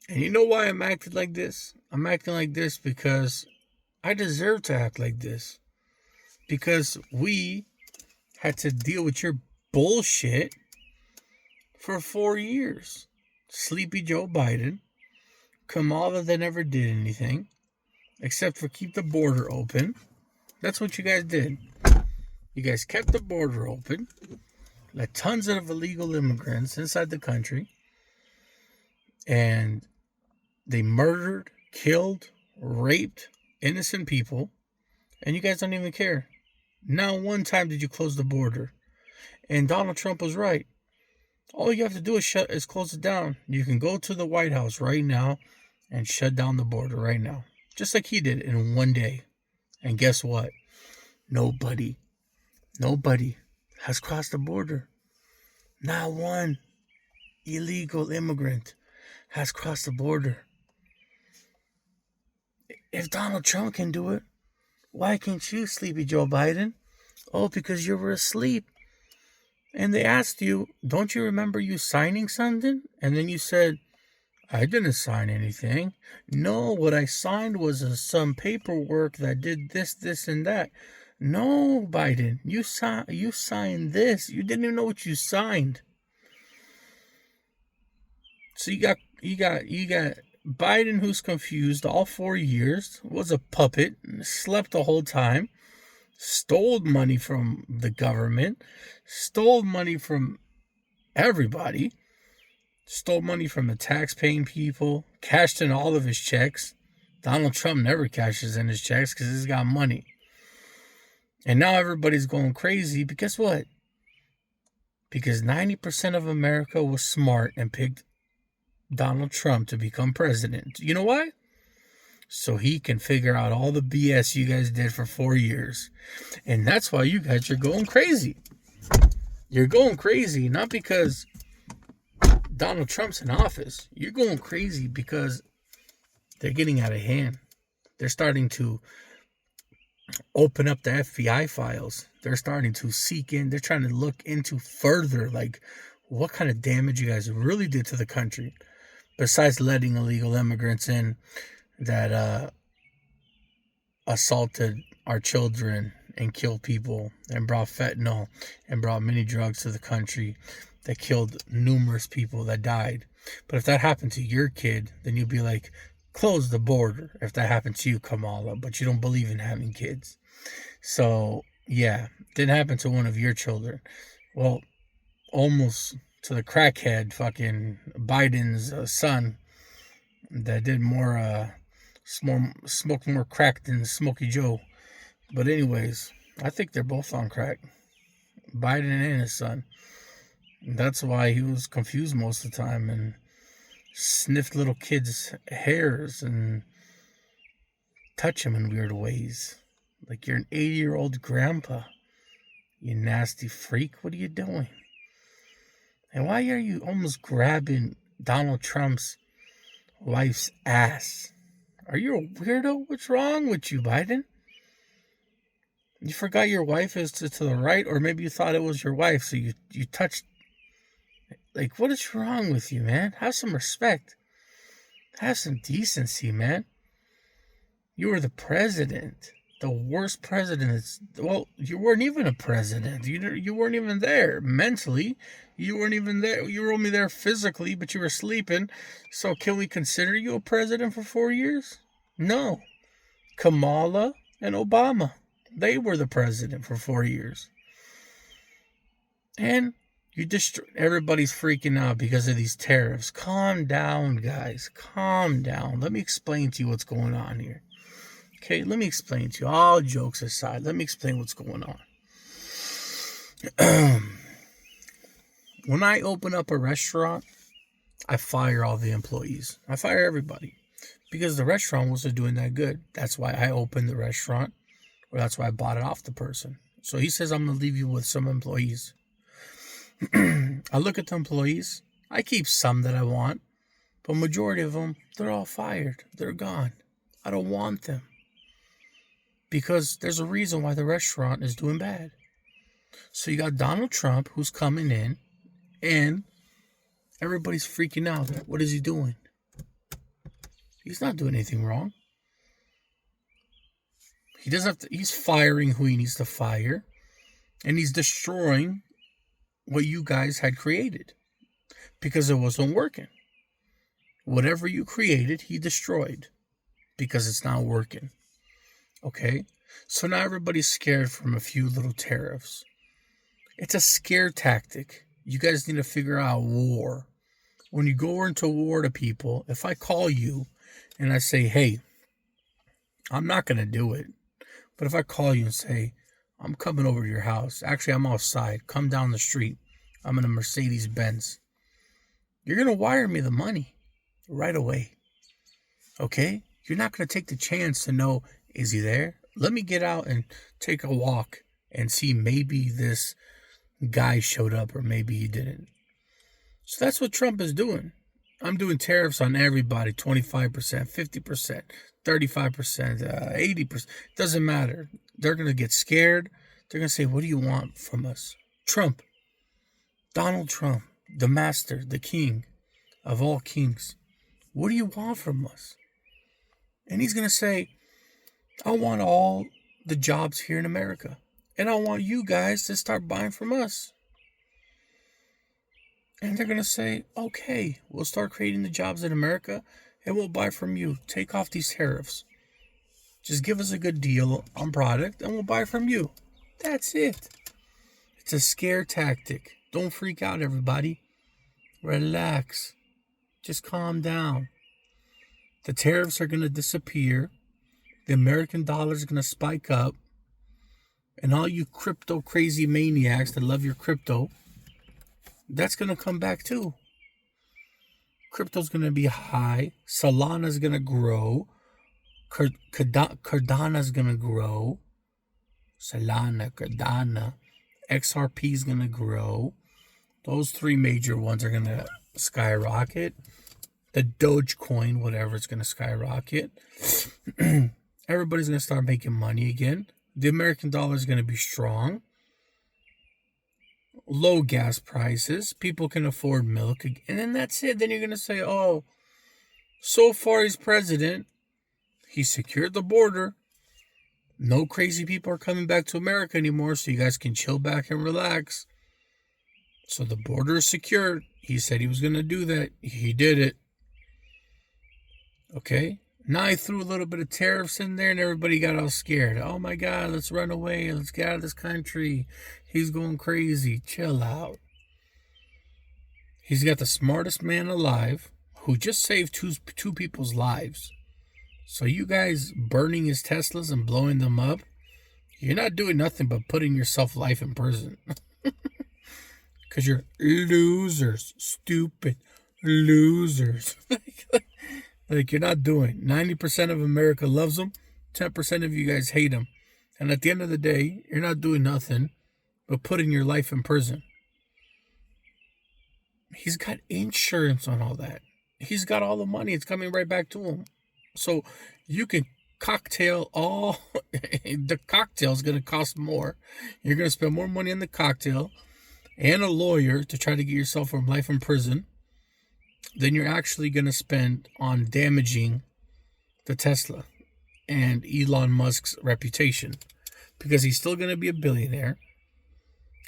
And you know why I'm acting like this? I'm acting like this because I deserve to act like this. Because we had to deal with your bullshit for 4 years. Sleepy Joe Biden, Kamala that never did anything except for keep the border open. That's what you guys did. You guys kept the border open, let tons of illegal immigrants inside the country, and they murdered, killed, raped innocent people, and you guys don't even care. Not one time did you close the border. And Donald Trump was right. All you have to do is close it down. You can go to the White House right now and shut down the border right now. Just like he did in one day. And guess what? Nobody has crossed the border. Not one illegal immigrant has crossed the border. If Donald Trump can do it, why can't you, Sleepy Joe Biden? Oh, because you were asleep. And they asked you, don't you remember you signing something? And then you said, I didn't sign anything. No, what I signed was some paperwork that did this, this, and that. No, Biden, you signed this. You didn't even know what you signed. So you got Biden, who's confused all 4 years, was a puppet, slept the whole time, stole money from the government, stole money from everybody, stole money from the tax-paying people, cashed in all of his checks. Donald Trump never cashes in his checks because he's got money. And now everybody's going crazy. But guess what? Because 90% of America was smart and picked Donald Trump to become president. You know why? So he can figure out all the BS you guys did for 4 years. And that's why you guys are going crazy. You're going crazy not because Donald Trump's in office. You're going crazy because they're getting out of hand. They're starting to open up the FBI files. They're starting to seek in. They're trying to look into further, like what kind of damage you guys really did to the country, besides letting illegal immigrants in that assaulted our children and killed people and brought fentanyl and brought many drugs to the country that killed numerous people that died. But if that happened to your kid, then you'd be like, close the border if that happened to you, Kamala, but you don't believe in having kids. So, yeah, didn't happen to one of your children. Well, almost to the crackhead fucking Biden's son that did smoked more crack than Smokey Joe. But anyways, I think they're both on crack. Biden and his son. That's why he was confused most of the time and sniffed little kids' hairs and touch them in weird ways. Like you're an 80-year-old grandpa. You nasty freak. What are you doing? And why are you almost grabbing Donald Trump's wife's ass? Are you a weirdo? What's wrong with you, Biden? You forgot your wife is to the right, or maybe you thought it was your wife, so you touched. Like, what is wrong with you, man? Have some respect. Have some decency, man. You were the president. The worst president. Well, you weren't even a president. You weren't even there mentally. You weren't even there. You were only there physically, but you were sleeping. So can we consider you a president for 4 years? No. Kamala and Obama. They were the president for 4 years. And everybody's freaking out because of these tariffs. Calm down, guys. Calm down. Let me explain to you what's going on here. Okay, let me explain to you. All jokes aside, let me explain what's going on. When I open up a restaurant, I fire all the employees. I fire everybody because the restaurant wasn't doing that good. That's why I opened the restaurant, or that's why I bought it off the person. So he says, I'm going to leave you with some employees. I look at the employees. I keep some that I want, but majority of them, they're all fired. They're gone. I don't want them because there's a reason why the restaurant is doing bad. So you got Donald Trump who's coming in and everybody's freaking out. What is he doing? He's not doing anything wrong. He doesn't have to, he's firing who he needs to fire, and he's destroying what you guys had created because it wasn't working. Whatever you created, he destroyed because it's not working. Okay? So now everybody's scared from a few little tariffs. It's a scare tactic. You guys need to figure out war. When you go into war to people, if I call you and I say, hey, I'm not going to do it, but if I call you and say, I'm coming over to your house, actually I'm outside, come down the street, I'm in a Mercedes Benz, you're going to wire me the money right away. Okay? You're not going to take the chance to know, is he there? Let me get out and take a walk and see maybe this guy showed up or maybe he didn't. So that's what Trump is doing. I'm doing tariffs on everybody, 25%, 50%, 35%, 80%. Doesn't matter. They're going to get scared. They're going to say, what do you want from us? Trump. Donald Trump, the master, the king of all kings. What do you want from us? And he's going to say, I want all the jobs here in America. And I want you guys to start buying from us. And they're going to say, okay, we'll start creating the jobs in America and we'll buy from you. Take off these tariffs. Just give us a good deal on product and we'll buy from you. That's it. It's a scare tactic. Don't freak out, everybody. Relax. Just calm down. The tariffs are going to disappear. The American dollar is going to spike up. And all you crypto crazy maniacs that love your crypto, that's going to come back too. Crypto's going to be high. Solana's going to grow. Cardano's going to grow. Solana, Cardano. XRP's going to grow. Those three major ones are going to skyrocket. The Dogecoin, whatever, it's going to skyrocket. Everybody's going to start making money again. The American dollar is going to be strong. Low gas prices. People can afford milk. And then that's it. Then you're going to say, oh, so far he's president. He secured the border. No crazy people are coming back to America anymore, so you guys can chill back and relax. So the border is secured. He said he was going to do that. He did it. Okay? Now I threw a little bit of tariffs in there and everybody got all scared. Oh my God, let's run away. Let's get out of this country. He's going crazy. Chill out. He's got the smartest man alive who just saved two people's lives. So you guys burning his Teslas and blowing them up, you're not doing nothing but putting yourself life in prison. Because you're losers. Stupid losers. Like you're not doing. 90% of America loves him. 10% of you guys hate him. And at the end of the day, you're not doing nothing but putting your life in prison. He's got insurance on all that. He's got all the money. It's coming right back to him. So you can cocktail all. The cocktail's going to cost more. You're going to spend more money on the cocktail and a lawyer to try to get yourself from life in prison than you're actually going to spend on damaging the Tesla and Elon Musk's reputation. Because he's still going to be a billionaire.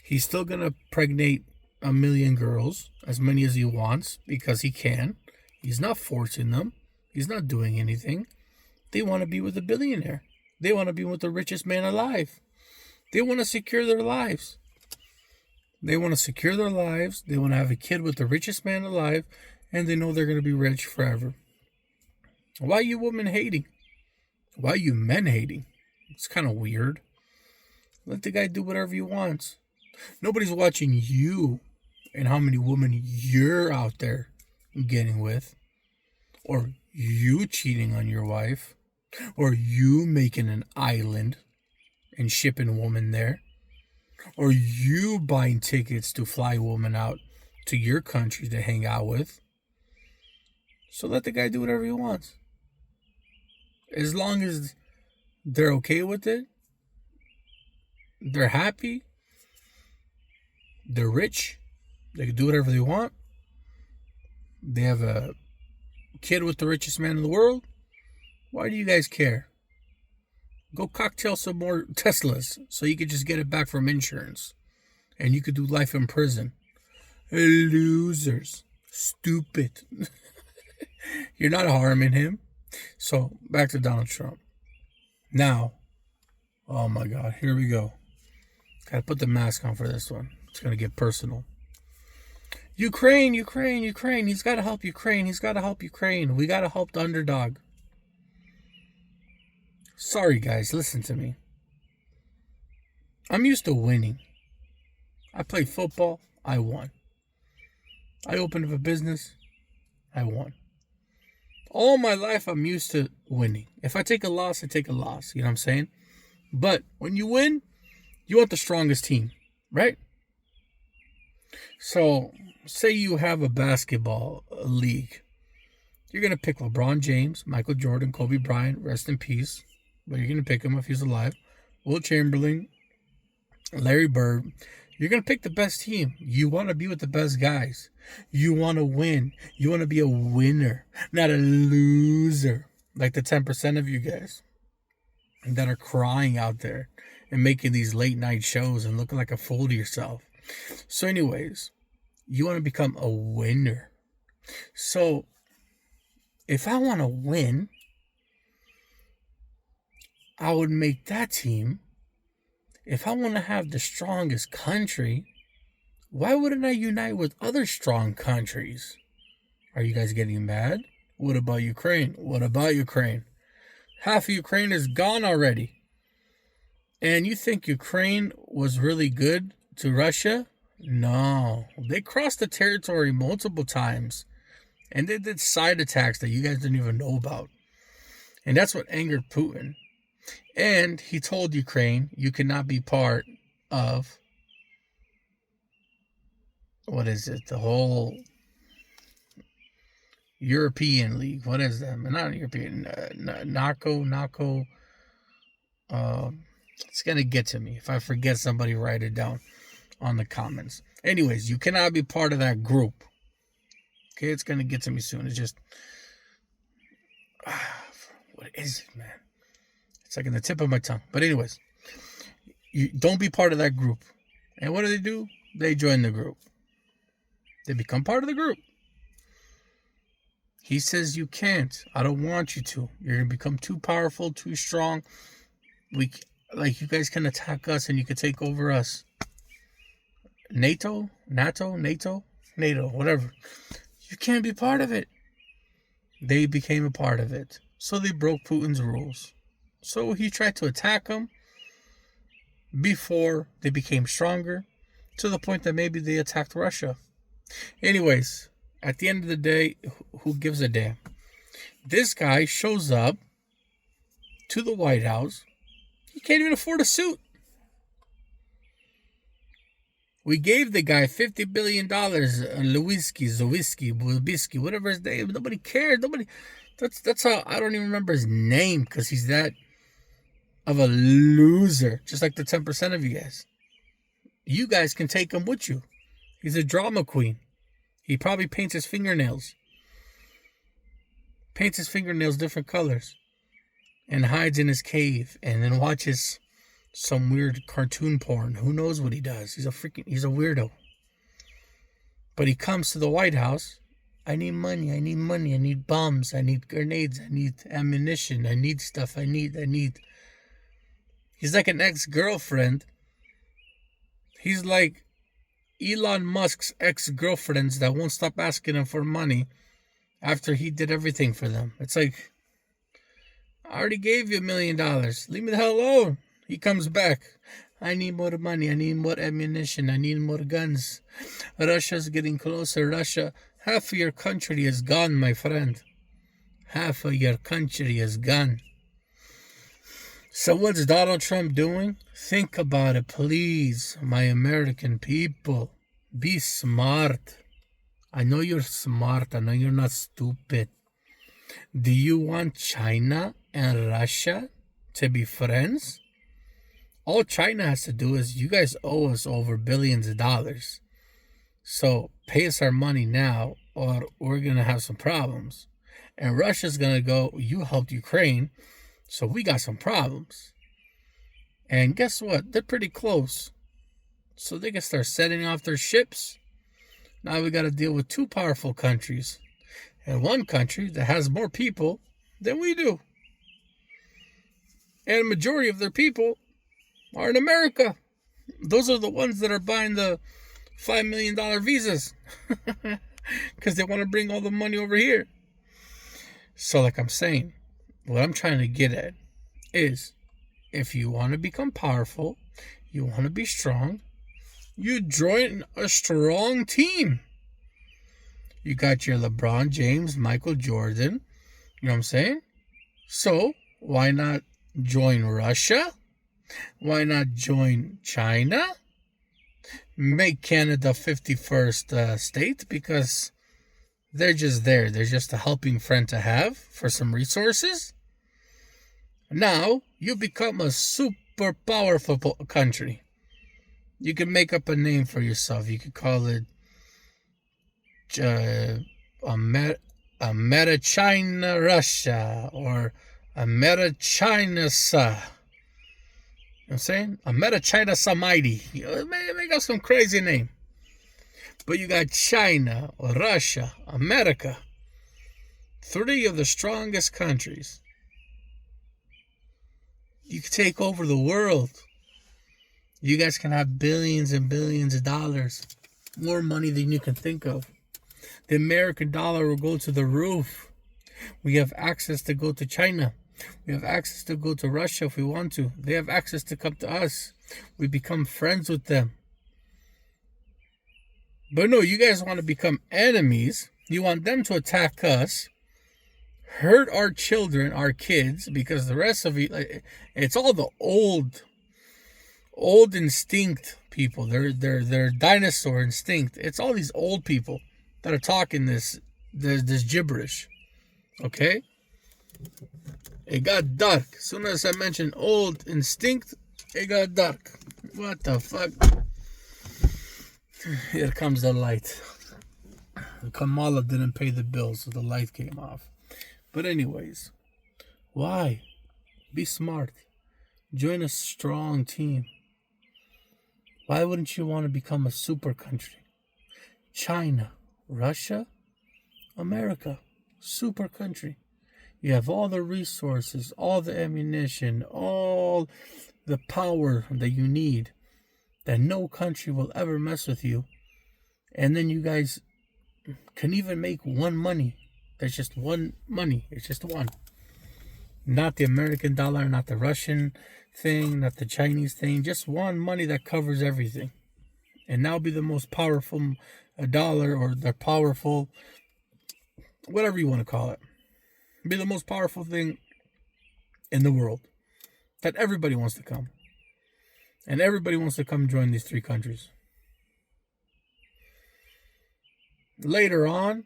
He's still going to pregnate 1 million girls, as many as he wants, because he can. He's not forcing them. He's not doing anything. They want to be with a billionaire. They want to be with the richest man alive. They want to secure their lives. They want to secure their lives. They want to have a kid with the richest man alive. And they know they're going to be rich forever. Why are you women hating? Why are you men hating? It's kind of weird. Let the guy do whatever he wants. Nobody's watching you and how many women you're out there getting with. Or you cheating on your wife. Or you making an island and shipping a woman there. Or you buying tickets to fly a woman out to your country to hang out with. So let the guy do whatever he wants. As long as they're okay with it, they're happy, they're rich, they can do whatever they want, they have a kid with the richest man in the world, Why do you guys care? Go cocktail some more Teslas so you could just get it back from insurance. And you could do life in prison. Losers. Stupid. You're not harming him. So, back to Donald Trump. Now, oh my God, here we go. Gotta put the mask on for this one. It's gonna get personal. Ukraine. He's gotta help Ukraine. We gotta help the underdog. Sorry, guys, listen to me. I'm used to winning. I played football, I won. I opened up a business, I won. All my life, I'm used to winning. If I take a loss, I take a loss. You know what I'm saying? But when you win, you want the strongest team, right? So, say you have a basketball league. You're going to pick LeBron James, Michael Jordan, Kobe Bryant, rest in peace. But you're going to pick him if he's alive. Will Chamberlain, Larry Bird. You're going to pick the best team. You want to be with the best guys. You want to win. You want to be a winner, not a loser. Like the 10% of you guys that are crying out there and making these late night shows and looking like a fool to yourself. So anyways, you want to become a winner. So if I want to win, I would make that team. If I want to have the strongest country, why wouldn't I unite with other strong countries? Are you guys getting mad? What about Ukraine? Half of Ukraine is gone already. And you think Ukraine was really good to Russia? No. They crossed the territory multiple times. And they did side attacks that you guys didn't even know about. And that's what angered Putin. And he told Ukraine, you cannot be part of, the whole European League. What is that? Not European, NACO. It's going to get to me. If I forget, somebody write it down on the comments. Anyways, you cannot be part of that group. Okay, it's going to get to me soon. It's just, what is it, man? It's like in the tip of my tongue. But anyways, you don't be part of that group. And what do? They join the group. They become part of the group. He says you can't. I don't want you to. You're going to become too powerful, too strong. You guys can attack us and you can take over us. NATO, whatever. You can't be part of it. They became a part of it. So they broke Putin's rules. So he tried to attack them before they became stronger, to the point that maybe they attacked Russia. Anyways, at the end of the day, who gives a damn? This guy shows up to the White House. He can't even afford a suit. We gave the guy $50 billion, Lewinsky, whatever his name. Nobody cared. That's how, I don't even remember his name, because he's that of a loser, just like the 10% of you guys. You guys can take him with you. He's a drama queen. He probably paints his fingernails different colors, and hides in his cave, and then watches some weird cartoon porn. Who knows what he does? He's a weirdo. But he comes to the White House. I need money. I need bombs. I need grenades. I need ammunition. I need stuff. I need. He's like an ex-girlfriend. He's like Elon Musk's ex-girlfriends that won't stop asking him for money after he did everything for them. It's like, I already gave you $1 million. Leave me the hell alone. He comes back. I need more money. I need more ammunition. I need more guns. Russia's getting closer. Russia, half of your country is gone, my friend. Half of your country is gone. So what's Donald Trump doing? Think about it, please, my American people. Be smart. I know you're smart. I know you're not stupid. Do you want China and Russia to be friends? All China has to do is, you guys owe us over billions of dollars. So pay us our money now, or we're going to have some problems. And Russia's going to go, you helped Ukraine, so we got some problems. And guess what? They're pretty close. So they can start setting off their ships. Now we got to deal with two powerful countries. And one country that has more people than we do. And the majority of their people are in America. Those are the ones that are buying the $5 million visas. Because they want to bring all the money over here. So like I'm saying, what I'm trying to get at is, if you want to become powerful, you want to be strong, you join a strong team. You got your LeBron James, Michael Jordan. You know what I'm saying? So why not join Russia? Why not join China? Make Canada 51st state, because they're just there. They're just a helping friend to have for some resources. Now you become a super powerful country. You can make up a name for yourself. You could call it Americhina Russia, or Americhina Sa. You know what I'm saying? Americhina Samighty. Make up some crazy name. But you got China, Russia, America. 3 of the strongest countries. You can take over the world. You guys can have billions and billions of dollars. More money than you can think of. The American dollar will go to the roof. We have access to go to China. We have access to go to Russia if we want to. They have access to come to us. We become friends with them. But no, you guys want to become enemies. You want them to attack us, hurt our children, our kids, because the rest of it, it's all the old instinct people. They're dinosaur instinct. It's all these old people that are talking this gibberish. Okay? It got dark. As soon as I mentioned old instinct, it got dark. What the fuck? Here comes the light. Kamala didn't pay the bill, so the light came off. But anyways, why? Be smart. Join a strong team. Why wouldn't you want to become a super country? China, Russia, America, super country. You have all the resources, all the ammunition, all the power that you need, that no country will ever mess with you. And then you guys can even make one money. There's just one money. It's just one. Not the American dollar, not the Russian thing, not the Chinese thing. Just one money that covers everything. And now be the most powerful dollar, or the powerful, whatever you want to call it. Be the most powerful thing in the world. That everybody wants to come. And everybody wants to come join these 3 countries. Later on,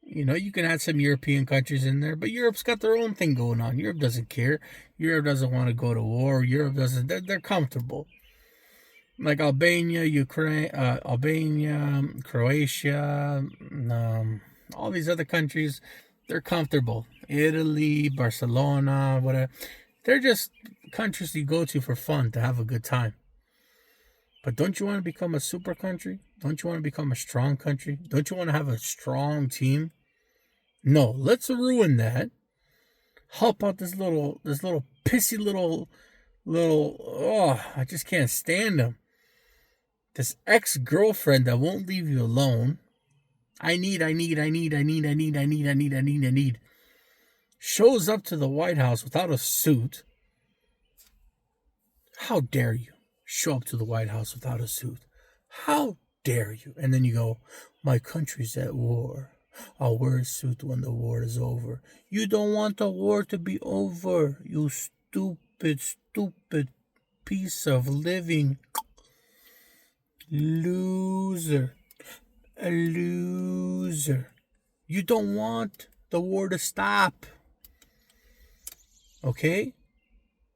you can add some European countries in there, but Europe's got their own thing going on. Europe doesn't care. Europe doesn't want to go to war. Europe doesn't. They're comfortable. Like Albania, Croatia, all these other countries, they're comfortable. Italy, Barcelona, whatever. They're just countries you go to for fun, to have a good time. But don't you want to become a super country? Don't you want to become a strong country? Don't you want to have a strong team? No, let's ruin that. Help out this little pissy little, I just can't stand him. This ex-girlfriend that won't leave you alone. I need. Shows up to the White House without a suit. How dare you show up to the White House without a suit? How dare you? And then you go, my country's at war. I'll wear a suit when the war is over. You don't want the war to be over, you stupid piece of living loser. A loser. You don't want the war to stop. Okay?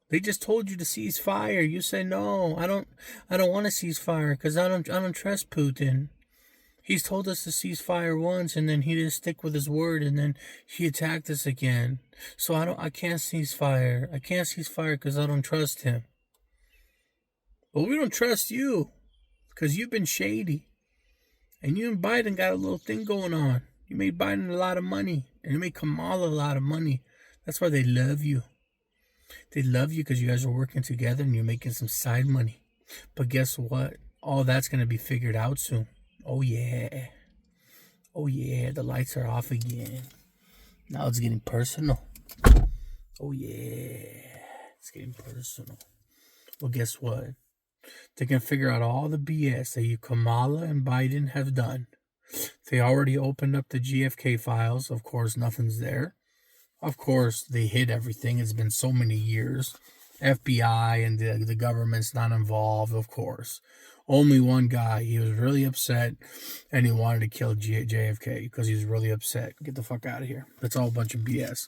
They just told you to cease fire. You say no. I don't want to cease fire because I don't trust Putin. He's told us to cease fire once, and then he didn't stick with his word, and then he attacked us again. So I can't cease fire. I can't cease fire because I don't trust him. Well, we don't trust you because you've been shady. And you and Biden got a little thing going on. You made Biden a lot of money, and you made Kamala a lot of money. That's why they love you. They love you because you guys are working together and you're making some side money. But guess what? All that's going to be figured out soon. Oh, yeah. Oh, yeah. The lights are off again. Now it's getting personal. Oh, yeah. It's getting personal. Well, guess what? They can figure out all the BS that you, Kamala and Biden, have done. They already opened up the GFK files. Of course, nothing's there. Of course, they hid everything. It's been so many years. FBI and the government's not involved, of course. Only one guy. He was really upset, and he wanted to kill JFK because he was really upset. Get the fuck out of here. That's all a bunch of BS.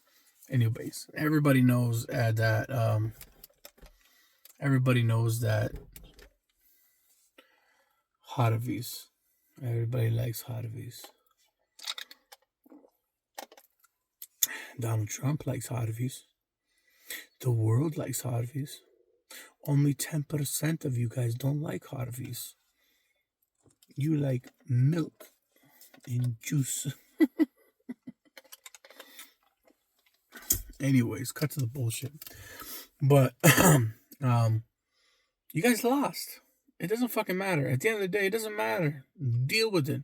Anyways, everybody knows that. Everybody knows that. Harveys. Everybody likes Harveys. Donald Trump likes Harveys. The world likes Harveys. Only 10% of you guys don't like Harveys. You like milk and juice. Anyways, cut to the bullshit. But you guys lost. It doesn't fucking matter. At the end of the day, it doesn't matter. Deal with it.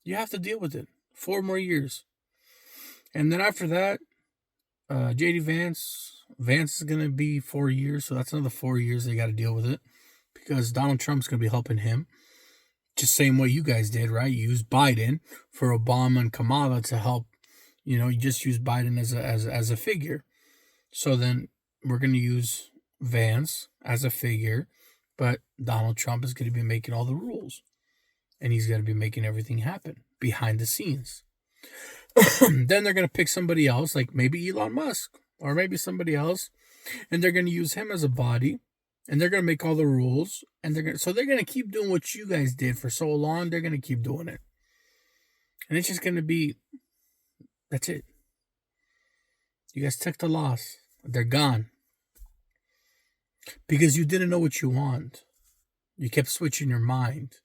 You have to deal with it. 4 more years. And then after that, JD Vance is going to be 4 years. So that's another 4 years they got to deal with it. Because Donald Trump's going to be helping him. Just same way you guys did, right? You used Biden for Obama and Kamala to help. You know, you just use Biden as a figure. So then we're going to use Vance as a figure. But Donald Trump is going to be making all the rules. And he's going to be making everything happen behind the scenes. Then they're going to pick somebody else, like maybe Elon Musk. Or maybe somebody else. And they're going to use him as a body. And they're going to make all the rules. And they're going to keep doing what you guys did for so long. They're going to keep doing it. And it's just going to be... That's it. You guys took the loss. They're gone. Because you didn't know what you want. You kept switching your mind.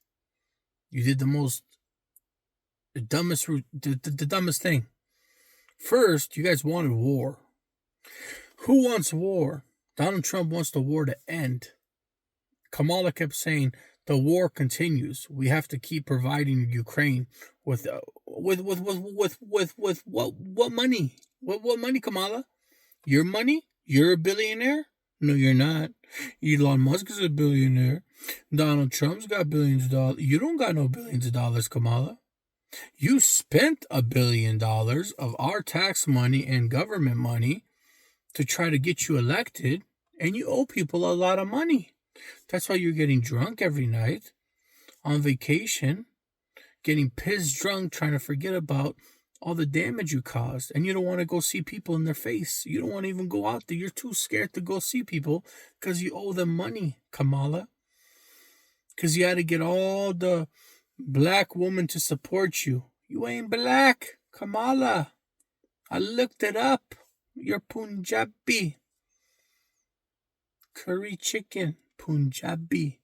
You did the dumbest thing. First, you guys wanted war. Who wants war? Donald Trump wants the war to end. Kamala kept saying the war continues. We have to keep providing Ukraine with what money? What money, Kamala? Your money? You're a billionaire? No, you're not. Elon Musk is a billionaire. Donald Trump's got billions of dollars. You don't got no billions of dollars, Kamala. You spent $1 billion of our tax money and government money to try to get you elected, and you owe people a lot of money. That's why you're getting drunk every night, on vacation, getting pissed drunk, trying to forget about all the damage you caused, and you don't want to go see people in their face. You don't want to even go out there. You're too scared to go see people because you owe them money, Kamala. Because you had to get all the black women to support you. You ain't black, Kamala. I looked it up. You're Punjabi. Curry chicken, Punjabi.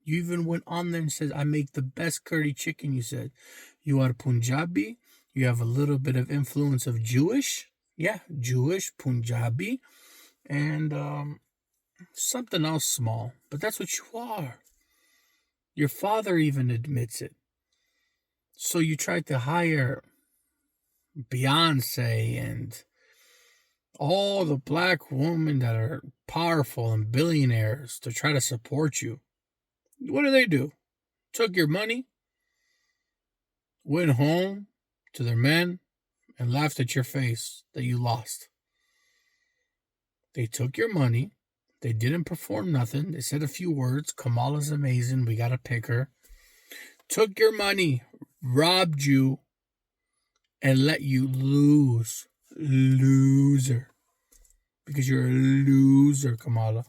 You even went on there and said, I make the best curry chicken, you said. You are Punjabi. You have a little bit of influence of Jewish. Yeah, Jewish, Punjabi. And something else small. But that's what you are. Your father even admits it. So you tried to hire Beyonce and all the black women that are powerful and billionaires to try to support you. What do? Took your money, went home to their men, and laughed at your face that you lost. They took your money. They didn't perform nothing. They said a few words. Kamala's amazing. We got to pick her. Took your money, robbed you, and let you lose. Loser. Because you're a loser, Kamala.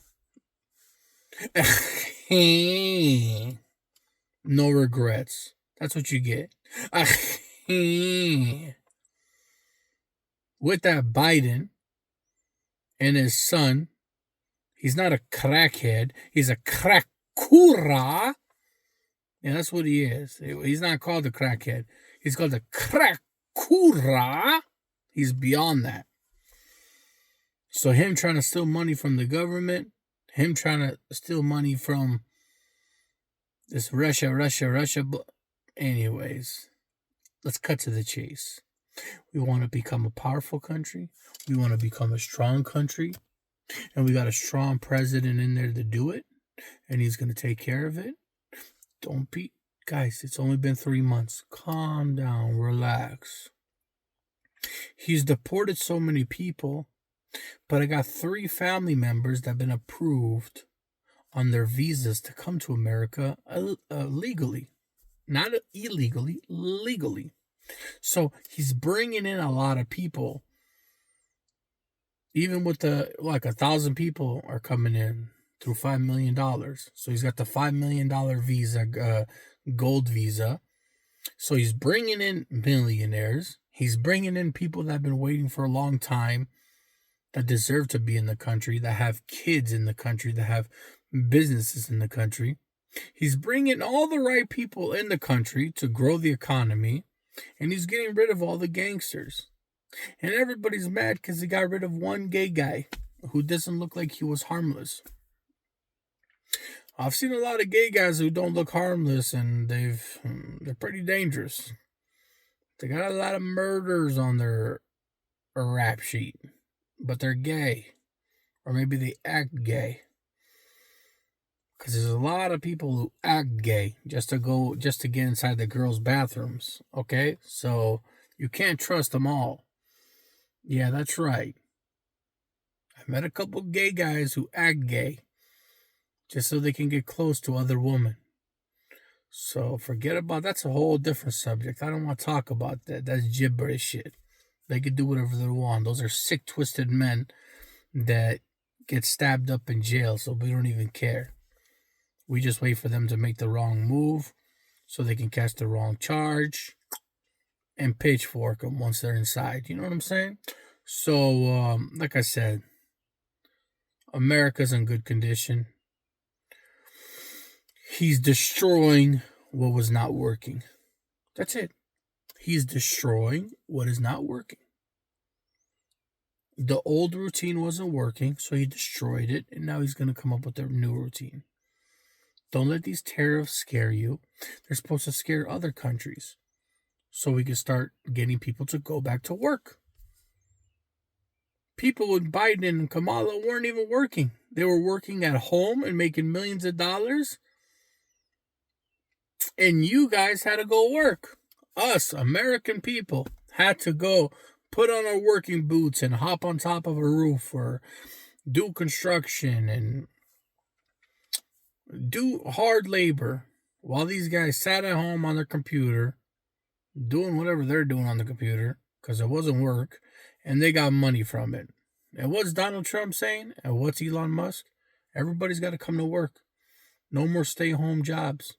No regrets. That's what you get. With that Biden and his son, he's not a crackhead. He's a crackura. Yeah, that's what he is. He's not called a crackhead. He's called a crackura. He's beyond that. So him trying to steal money from the government, him trying to steal money from this Russia. Anyways, let's cut to the chase. We want to become a powerful country. We want to become a strong country. And we got a strong president in there to do it. And he's going to take care of it. Don't be... Guys, it's only been 3 months. Calm down. Relax. He's deported so many people. But I got 3 family members that have been approved on their visas to come to America legally. Not illegally, legally. So he's bringing in a lot of people. Even with 1,000 people are coming in through $5 million. So he's got the $5 million visa, gold visa. So he's bringing in millionaires. He's bringing in people that have been waiting for a long time, that deserve to be in the country, that have kids in the country, that have businesses in the country. He's bringing all the right people in the country to grow the economy, and he's getting rid of all the gangsters. And everybody's mad because he got rid of one gay guy who doesn't look like he was harmless. I've seen a lot of gay guys who don't look harmless, and they're pretty dangerous. They got a lot of murders on their rap sheet, but they're gay, or maybe they act gay. Because there's a lot of people who act gay just to get inside the girls' bathrooms. Okay, so you can't trust them all. Yeah, that's right. I met a couple gay guys who act gay just so they can get close to other women. So forget about that's a whole different subject. I don't want to talk about that. That's gibberish shit. They can do whatever they want. Those are sick, twisted men that get stabbed up in jail, so we don't even care. We just wait for them to make the wrong move so they can catch the wrong charge and pitchfork them once they're inside. You know what I'm saying? So, like I said, America's in good condition. He's destroying what was not working. That's it. He's destroying what is not working. The old routine wasn't working, so he destroyed it, and now he's going to come up with a new routine. Don't let these tariffs scare you. They're supposed to scare other countries so we can start getting people to go back to work. People with Biden and Kamala weren't even working. They were working at home and making millions of dollars. And you guys had to go work. Us, American people, had to go put on our working boots and hop on top of a roof or do construction and do hard labor while these guys sat at home on their computer doing whatever they're doing on the computer because it wasn't work and they got money from it. And what's Donald Trump saying? And what's Elon Musk? Everybody's got to come to work. No more stay-home jobs.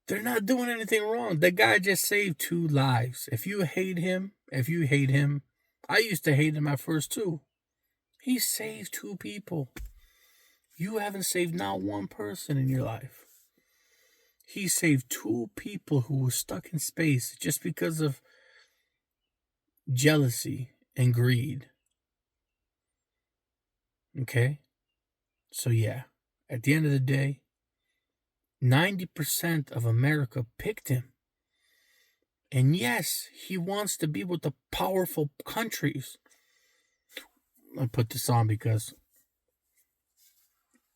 They're not doing anything wrong. The guy just saved 2 lives. If you hate him, I used to hate him at first too. He saved 2 people. You haven't saved not one person in your life. He saved 2 people who were stuck in space just because of jealousy and greed. Okay? So yeah, at the end of the day, 90% of America picked him. And yes, he wants to be with the powerful countries. I put this on because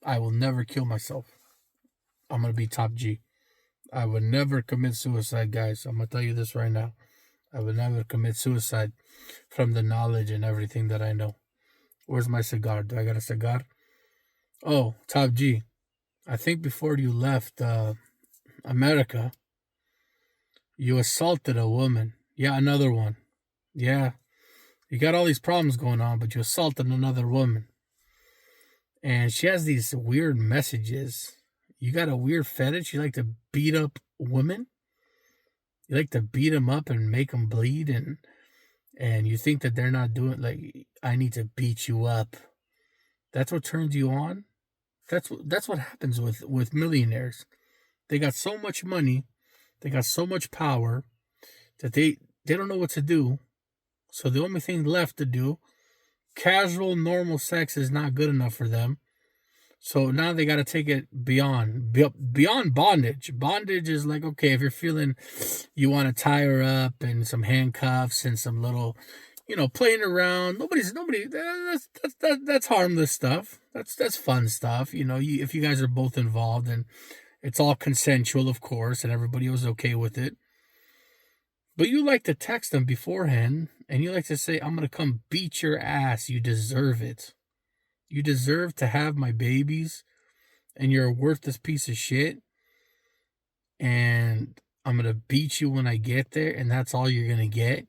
I will never kill myself. I'm going to be top G. I would never commit suicide, guys. I'm going to tell you this right now. I would never commit suicide from the knowledge and everything that I know. Where's my cigar? Do I got a cigar? Oh, top G. I think before you left America, you assaulted a woman. Yeah, another one. Yeah. You got all these problems going on, but you assaulted another woman. And she has these weird messages. You got a weird fetish? You like to beat up women? You like to beat them up and make them bleed, and you think that they're not doing, like, I need to beat you up. That's what turns you on? That's what happens with millionaires. They got so much money, they got so much power that they don't know what to do. So the only thing left to do, casual normal sex is not good enough for them. So now they got to take it beyond bondage. Bondage is like, okay, if you're feeling you want to tie her up and some handcuffs and some little, playing around. That's harmless stuff. That's fun stuff. If you guys are both involved and it's all consensual, of course, and everybody was okay with it. But you like to text them beforehand and you like to say, I'm going to come beat your ass. You deserve it. You deserve to have my babies, and you're a worthless piece of shit. And I'm going to beat you when I get there, and that's all you're going to get.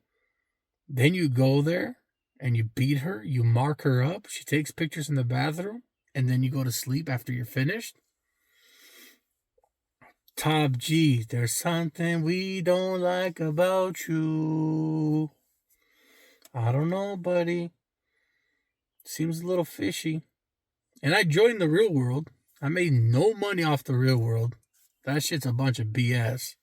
Then you go there, and you beat her, you mark her up, she takes pictures in the bathroom, and then you go to sleep after you're finished. Top G, there's something we don't like about you. I don't know, buddy. Seems a little fishy. And I joined the real world. I made no money off the real world. That shit's a bunch of BS.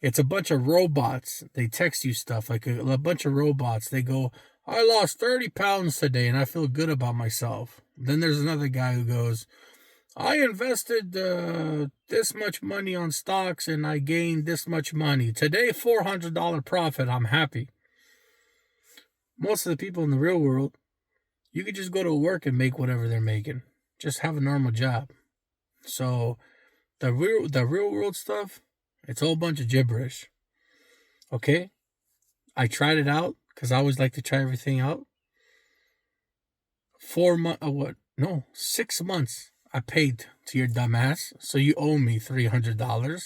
It's a bunch of robots. They text you stuff like a bunch of robots. They go, I lost 30 pounds today and I feel good about myself. Then there's another guy who goes, I invested this much money on stocks and I gained this much money. Today, $400 profit. I'm happy. Most of the people in the real world, you could just go to work and make whatever they're making. Just have a normal job. So the real world stuff, it's a whole bunch of gibberish. Okay? I tried it out because I always like to try everything out. 6 months I paid to your dumbass. So you owe me $300. I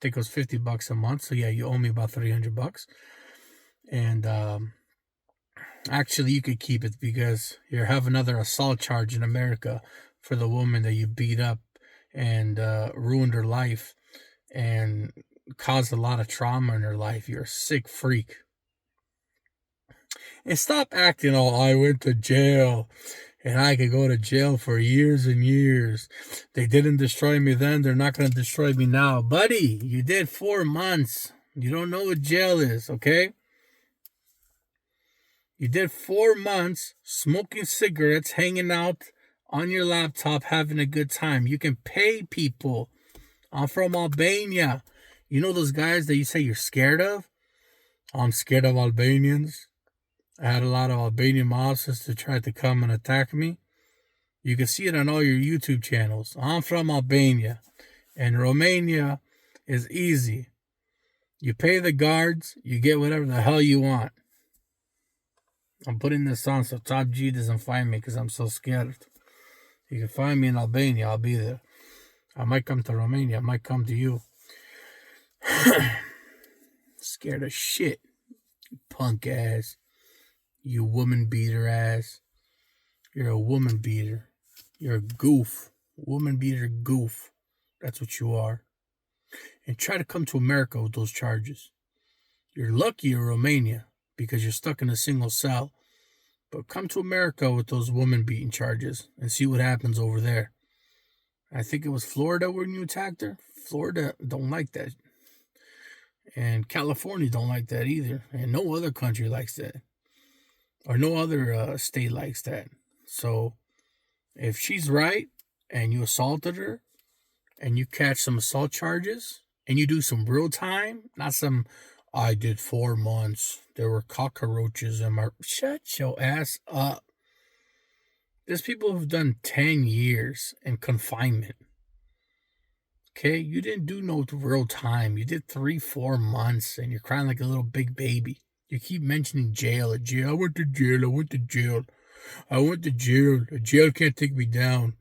think it was $50 a month. So yeah, you owe me about $300. And actually, you could keep it because you have another assault charge in America for the woman that you beat up and ruined her life and caused a lot of trauma in her life. You're a sick freak. And stop acting all, I went to jail and I could go to jail for years and years. They didn't destroy me then. They're not going to destroy me now. Buddy, you did 4 months. You don't know what jail is, okay? You did 4 months smoking cigarettes, hanging out on your laptop, having a good time. You can pay people. I'm from Albania. You know those guys that you say you're scared of? I'm scared of Albanians. I had a lot of Albanian mobsters to try to come and attack me. You can see it on all your YouTube channels. I'm from Albania. And Romania is easy. You pay the guards, you get whatever the hell you want. I'm putting this on so Top G doesn't find me because I'm so scared. You can find me in Albania, I'll be there. I might come to Romania, I might come to you. Scared of shit. You punk ass. You woman beater ass. You're a woman beater. You're a goof. Woman beater goof. That's what you are. And try to come to America with those charges. You're lucky you're Romania because you're stuck in a single cell. But come to America with those woman beating charges and see what happens over there. I think it was Florida when you attacked her. Florida don't like that. And California don't like that either. And no other country likes that. Or no other state likes that. So if she's right and you assaulted her and you catch some assault charges and you do some real time, not some, I did 4 months. There were cockroaches in my... Shut your ass up. There's people who've done 10 years in confinement. Okay? You didn't do no real time. You did 3-4 months and you're crying like a little big baby. You keep mentioning jail. I went to jail. Jail can't take me down.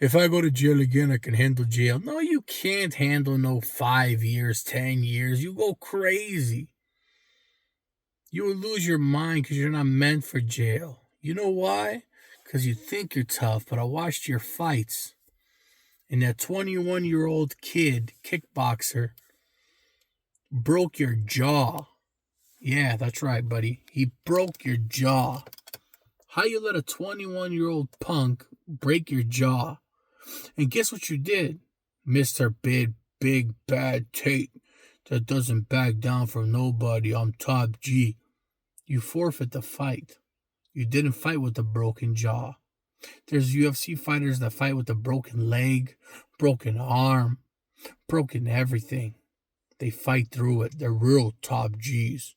If I go to jail again, I can handle jail. No, you can't handle no 5 years, 10 years. You go crazy. You will lose your mind because you're not meant for jail. You know why? Because you think you're tough, but I watched your fights. And that 21-year-old kid, kickboxer, broke your jaw. Yeah, that's right, buddy. He broke your jaw. How you let a 21-year-old punk break your jaw? And guess what you did, Mr. Big Bad Tate that doesn't back down from nobody. I'm Top G. You forfeit the fight. You didn't fight with a broken jaw. There's UFC fighters that fight with a broken leg, broken arm, broken everything. They fight through it. They're real top G's.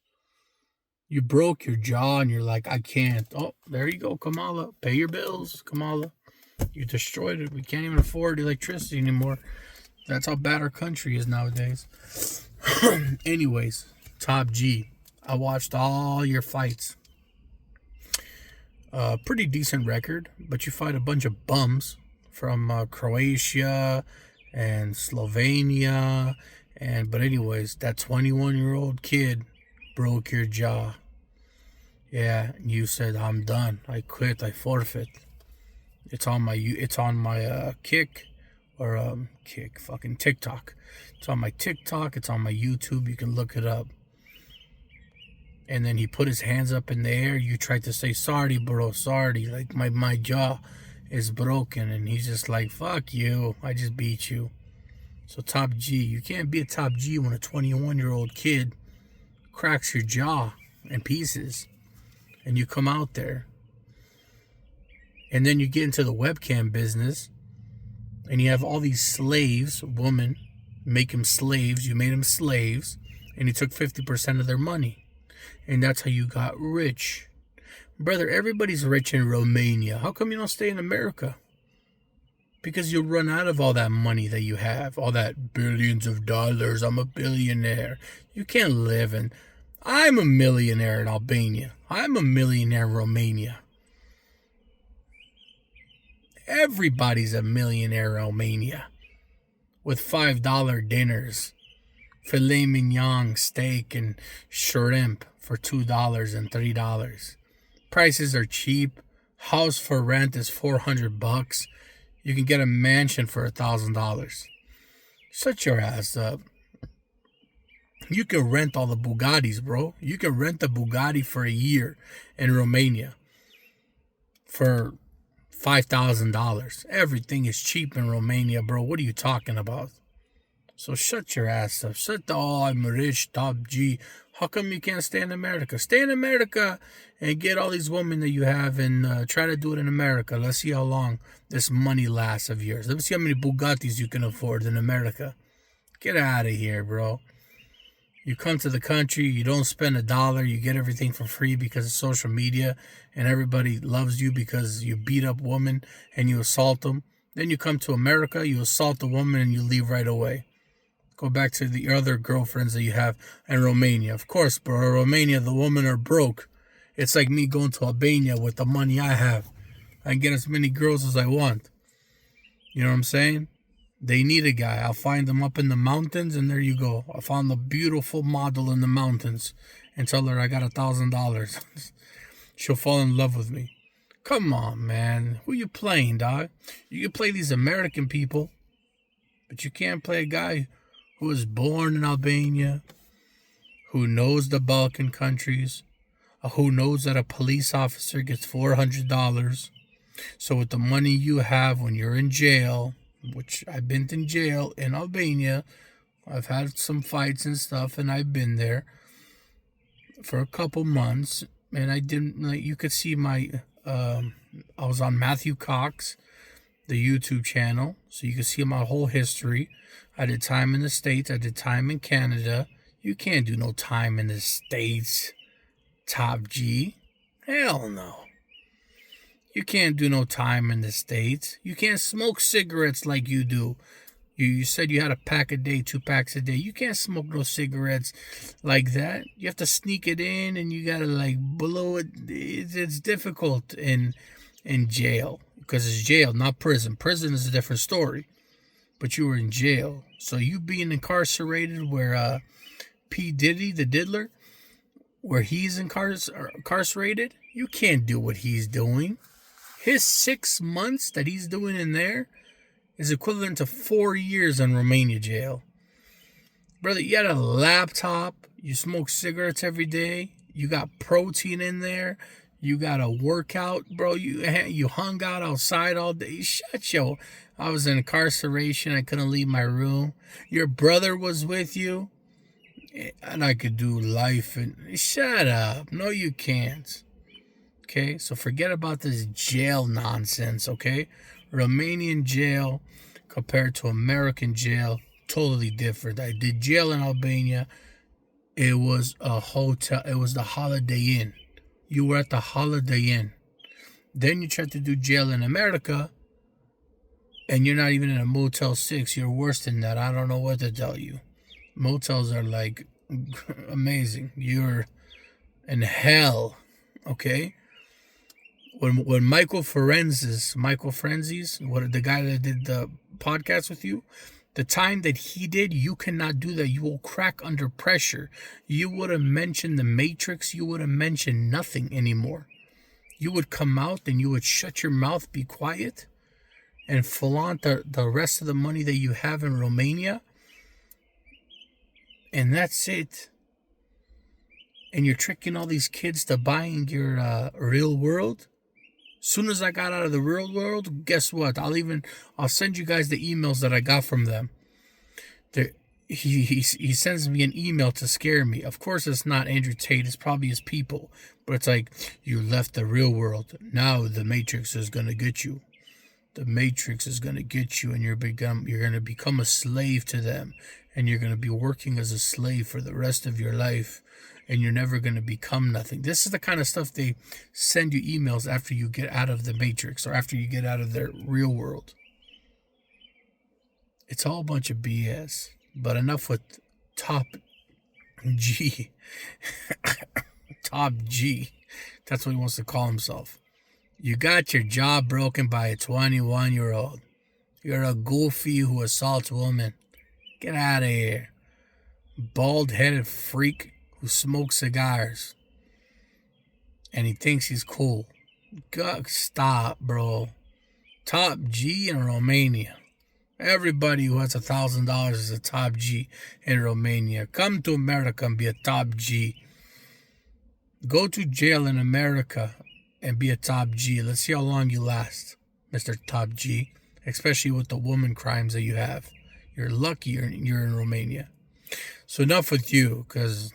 You broke your jaw and you're like, I can't. Oh, there you go, Kamala. Pay your bills, Kamala. You destroyed it. We can't even afford electricity anymore. That's how bad our country is nowadays. Anyways, Top G. I watched all your fights. Pretty decent record, but you fight a bunch of bums from Croatia and Slovenia. But anyways, that 21-year-old kid broke your jaw. Yeah, you said, I'm done. I quit. I forfeit. It's on my Kick or fucking TikTok. It's on my TikTok. It's on my YouTube. You can look it up. And then he put his hands up in the air. You tried to say, sorry, bro, sorry. Like, my jaw is broken. And he's just like, fuck you. I just beat you. So Top G, you can't be a Top G when a 21-year-old kid cracks your jaw in pieces. And you come out there. And then you get into the webcam business. And you have all these slaves, women, make them slaves. You made them slaves. And you took 50% of their money. And that's how you got rich. Brother, everybody's rich in Romania. How come you don't stay in America? Because you'll run out of all that money that you have. All that billions of dollars. I'm a billionaire. You can't live in... I'm a millionaire in Albania. I'm a millionaire in Romania. Everybody's a millionaire in Romania. With $5 dinners. Filet mignon, steak, and shrimp for $2 and $3. Prices are cheap. House for rent is $400. You can get a mansion for $1,000. Shut your ass up. You can rent all the Bugattis, bro. You can rent the Bugatti for a year in Romania for $5,000. Everything is cheap in Romania, bro. What are you talking about? So shut your ass up. I'm rich, Top G. How come you can't stay in America? Stay in America and get all these women that you have and try to do it in America. Let's see how long this money lasts of yours. Let's see how many Bugattis you can afford in America. Get out of here, bro. You come to the country, you don't spend $1, you get everything for free because of social media, and everybody loves you because you beat up women and you assault them. Then you come to America, you assault a woman and you leave right away. Go back to the other girlfriends that you have in Romania. Of course, bro, in Romania, the women are broke. It's like me going to Albania with the money I have. I can get as many girls as I want. You know what I'm saying? They need a guy. I'll find them up in the mountains, and there you go. I found the beautiful model in the mountains and tell her I got $1,000. She'll fall in love with me. Come on, man. Who you playing, dog? You can play these American people, but you can't play a guy who was born in Albania, who knows the Balkan countries, who knows that a police officer gets $400. So with the money you have when you're in jail, which I've been in jail in Albania, I've had some fights and stuff, and I've been there for a couple months, and I didn't, like, you could see my, I was on Matthew Cox, the YouTube channel, so you can see my whole history. I did time in the States. I did time in Canada. You can't do no time in the States, Top G. Hell no. You can't do no time in the States. You can't smoke cigarettes like you do. You said you had a pack a day, 2 packs a day. You can't smoke no cigarettes like that. You have to sneak it in and you got to like blow it. It's difficult in jail because it's jail, not prison. Prison is a different story. But you were in jail. So you being incarcerated where P. Diddy, the diddler, where he's incarcerated, you can't do what he's doing. His 6 months that he's doing in there, is equivalent to 4 years in Romania jail. Brother, you had a laptop, you smoke cigarettes every day, you got protein in there, you got a workout, bro. You hung out outside all day. Shut yo. I was in incarceration. I couldn't leave my room. Your brother was with you, and I could do life. And shut up. No, you can't. Okay, so forget about this jail nonsense. Okay, Romanian jail compared to American jail, totally different. I did jail in Albania. It was a hotel. It was the Holiday Inn. You were at the Holiday Inn. Then you tried to do jail in America, and you're not even in a Motel 6. You're worse than that. I don't know what to tell you. Motels are like amazing. You're in hell, okay? When Michael Franzese, the guy that did the podcast with you, the time that he did, you cannot do that. You will crack under pressure. You would have mentioned the Matrix. You would have mentioned nothing anymore. You would come out and you would shut your mouth, be quiet, and flaunt the rest of the money that you have in Romania. And that's it. And you're tricking all these kids to buying your real world. Soon as I got out of the real world, guess what? I'll send you guys the emails that I got from them. He sends me an email to scare me. Of course, it's not Andrew Tate. It's probably his people. But it's like, you left the real world. Now the Matrix is gonna get you. The Matrix is gonna get you, and you're gonna become a slave to them, and you're gonna be working as a slave for the rest of your life. And you're never going to become nothing. This is the kind of stuff they send you emails after you get out of the Matrix or after you get out of their real world. It's all a bunch of BS. But enough with Top G. Top G. That's what he wants to call himself. You got your jaw broken by a 21-year-old. You're a goofy who assaults women. Get out of here. Bald-headed freak who smokes cigars, and he thinks he's cool. Stop, bro. Top G in Romania. Everybody who has $1,000 is a top G in Romania. Come to America and be a top G. Go to jail in America and be a top G. Let's see how long you last, Mr. Top G, especially with the woman crimes that you have. You're lucky you're in Romania. So enough with you, because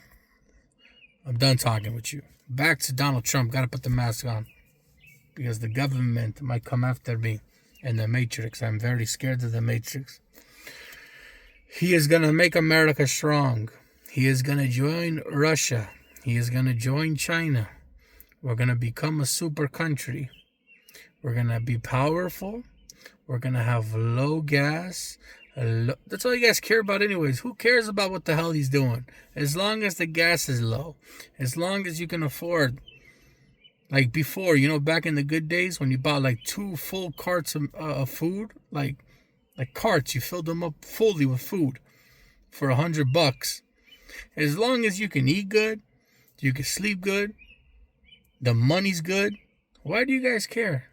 I'm done talking with you. Back to Donald Trump. Gotta put the mask on, because the government might come after me and the Matrix. I'm very scared of the Matrix. He is gonna make America strong. He is gonna join Russia. He is gonna join China. We're gonna become a super country. We're gonna be powerful. We're gonna have low gas. That's all you guys care about anyways. Who cares about what the hell he's doing? As long as the gas is low. As long as you can afford. Like before, back in the good days when you bought like 2 full carts of food. Like carts, you filled them up fully with food for $100. As long as you can eat good, you can sleep good, the money's good, why do you guys care?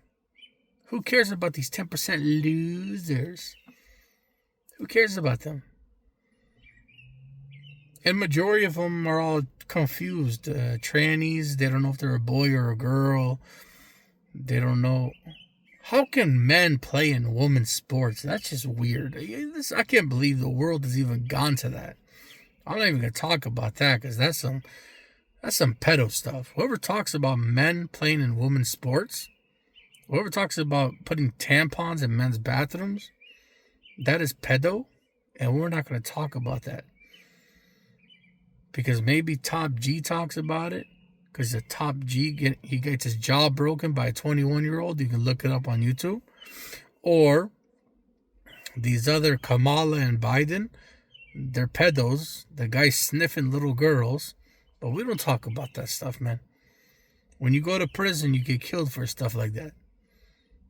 Who cares about these 10% losers? Who cares about them? And majority of them are all confused. Trannies, they don't know if they're a boy or a girl. They don't know. How can men play in women's sports? That's just weird. I can't believe the world has even gone to that. I'm not even going to talk about that, because that's some pedo stuff. Whoever talks about men playing in women's sports, whoever talks about putting tampons in men's bathrooms, that is pedo, and we're not going to talk about that. Because maybe Top G talks about it, because the Top G, he gets his jaw broken by a 21-year-old. You can look it up on YouTube. Or these other Kamala and Biden, they're pedos. The guy's sniffing little girls. But we don't talk about that stuff, man. When you go to prison, you get killed for stuff like that.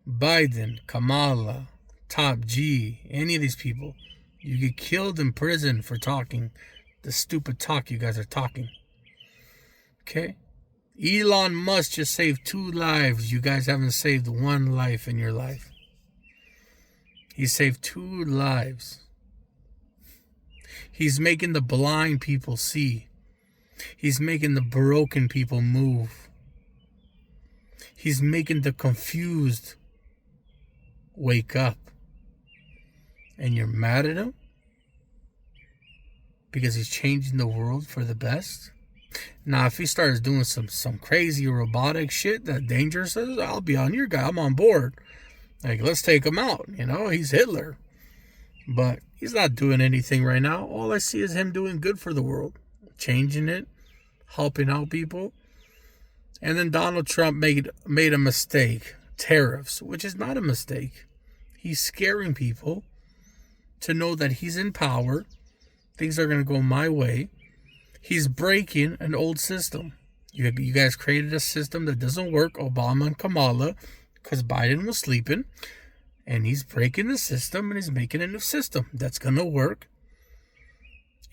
Biden, Kamala, Top G, any of these people, you get killed in prison for talking the stupid talk you guys are talking. Okay? Elon Musk just saved 2 lives. You guys haven't saved 1 life in your life. He saved 2 lives. He's making the blind people see. He's making the broken people move. He's making the confused wake up. And you're mad at him? Because he's changing the world for the best? Now, if he starts doing some crazy robotic shit that dangerous is, I'll be on your guy. I'm on board. Like, let's take him out. You know, he's Hitler. But he's not doing anything right now. All I see is him doing good for the world. Changing it. Helping out people. And then Donald Trump made a mistake. Tariffs, which is not a mistake. He's scaring people to know that he's in power. Things are going to go my way. He's breaking an old system. You guys created a system that doesn't work. Obama and Kamala. Because Biden was sleeping. And he's breaking the system and he's making a new system that's going to work.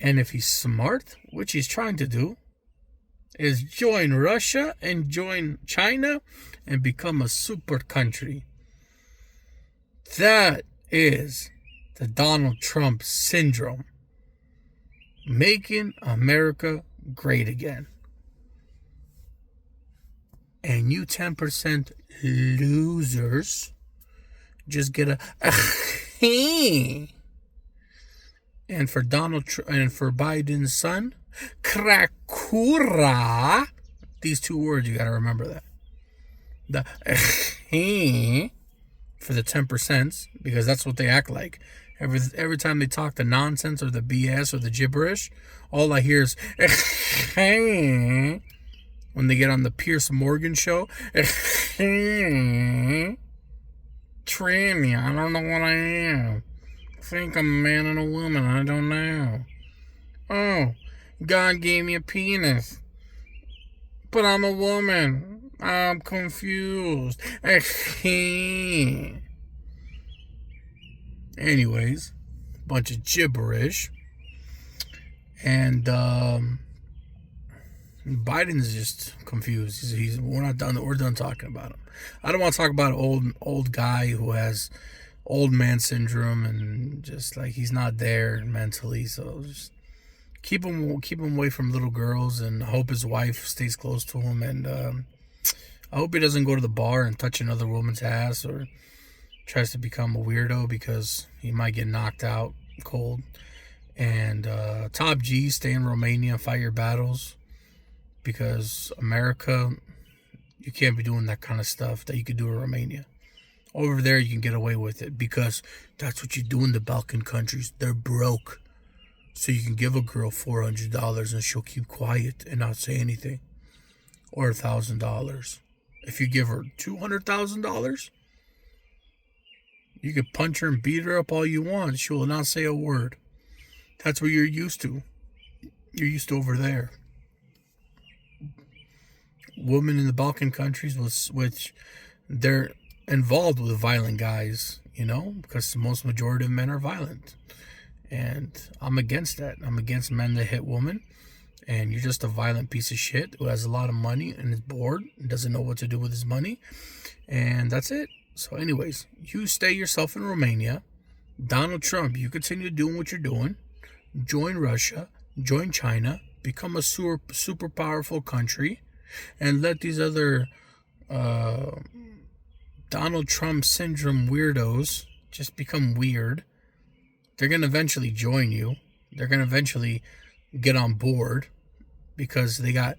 And if he's smart, which he's trying to do, is join Russia and join China and become a super country. That is the Donald Trump syndrome. Making America great again. And you 10% losers just get a and for and for Biden's son, Krakura. These 2 words, you got to remember that. The for the 10%, because that's what they act like. Every time they talk the nonsense or the BS or the gibberish, all I hear is when they get on the Piers Morgan show. Tranny, I don't know what I am. I think I'm a man and a woman, I don't know. Oh, God gave me a penis. But I'm a woman. I'm confused. Anyways, bunch of gibberish. And Biden's just confused. We're done talking about him. I don't want to talk about an old guy who has old man syndrome and just like he's not there mentally. So just keep him away from little girls, and I hope his wife stays close to him. And I hope he doesn't go to the bar and touch another woman's ass or tries to become a weirdo, because he might get knocked out cold. And Top G, stay in Romania and fight your battles, because America, you can't be doing that kind of stuff that you could do in Romania. Over there, you can get away with it because that's what you do in the Balkan countries. They're broke. So you can give a girl $400 and she'll keep quiet and not say anything. Or $1,000. If you give her $200,000, you could punch her and beat her up all you want. She will not say a word. That's what you're used to. You're used to over there. Women in the Balkan countries, which they're involved with violent guys, because the most majority of men are violent. And I'm against that. I'm against men that hit women. And you're just a violent piece of shit who has a lot of money and is bored and doesn't know what to do with his money. And that's it. So anyways, you stay yourself in Romania. Donald Trump, you continue doing what you're doing. Join Russia. Join China. Become a super powerful country. And let these other Donald Trump syndrome weirdos just become weird. They're going to eventually join you. They're going to eventually get on board because they got,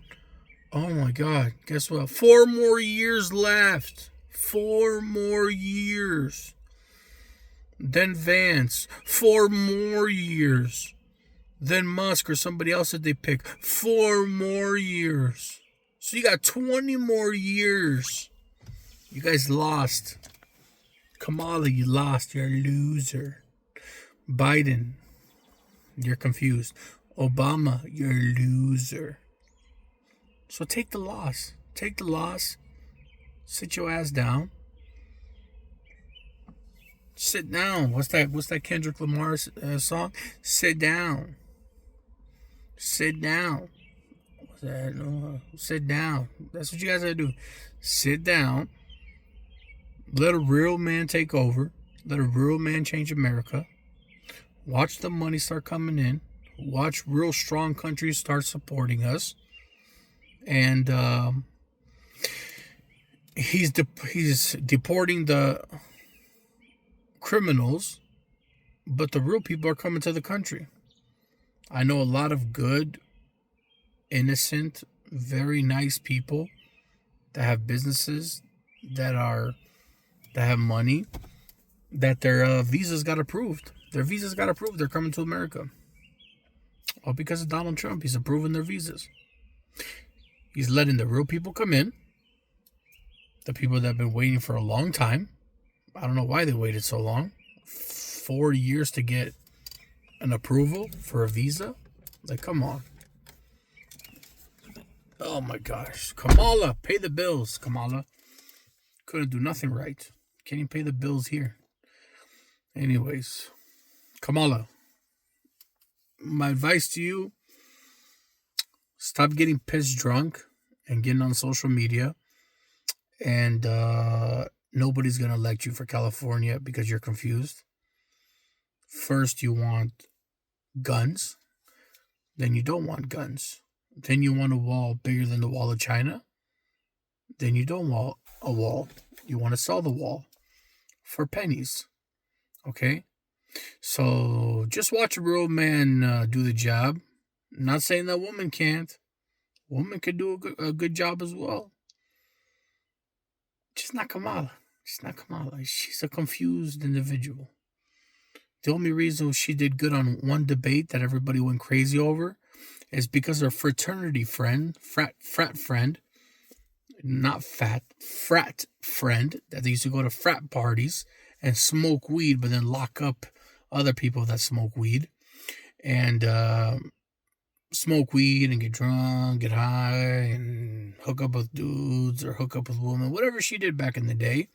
oh my God, guess what? 4 more years left. 4 more years. Then Vance, 4 more years. Then Musk or somebody else that they pick, 4 more years. So you got 20 more years. You guys lost. Kamala, you lost. You're a loser. Biden, you're confused. Obama, you're a loser. So take the loss. Take the loss. Sit your ass down. Sit down. What's that Kendrick Lamar song? Sit down. Sit down. What's that? Sit down. That's what you guys gotta do. Sit down. Let a real man take over. Let a real man change America. Watch the money start coming in. Watch real strong countries start supporting us. And he's deporting the criminals, but the real people are coming to the country. I know a lot of good, innocent, very nice people that have businesses, that have money, that their visas got approved. Their visas got approved. They're coming to America. All because of Donald Trump. He's approving their visas. He's letting the real people come in. The people that have been waiting for a long time. I don't know why they waited so long. 4 years to get an approval for a visa. Like, come on. Oh my gosh. Kamala, pay the bills, Kamala. Couldn't do nothing right. Can't even pay the bills here. Anyways, Kamala, my advice to you, stop getting pissed drunk and getting on social media. And nobody's going to elect you for California because you're confused. First, you want guns. Then you don't want guns. Then you want a wall bigger than the wall of China. Then you don't want a wall. You want to sell the wall for pennies. Okay? So just watch a real man do the job. I'm not saying that woman can't. Woman could do a good job as well. Just not Kamala. She's a confused individual. The only reason she did good on one debate that everybody went crazy over is because her fraternity friend, frat friend, not fat, frat friend, that they used to go to frat parties and smoke weed, but then lock up other people that smoke weed. And smoke weed and get drunk, get high, and hook up with dudes or hook up with women, whatever she did back in the day.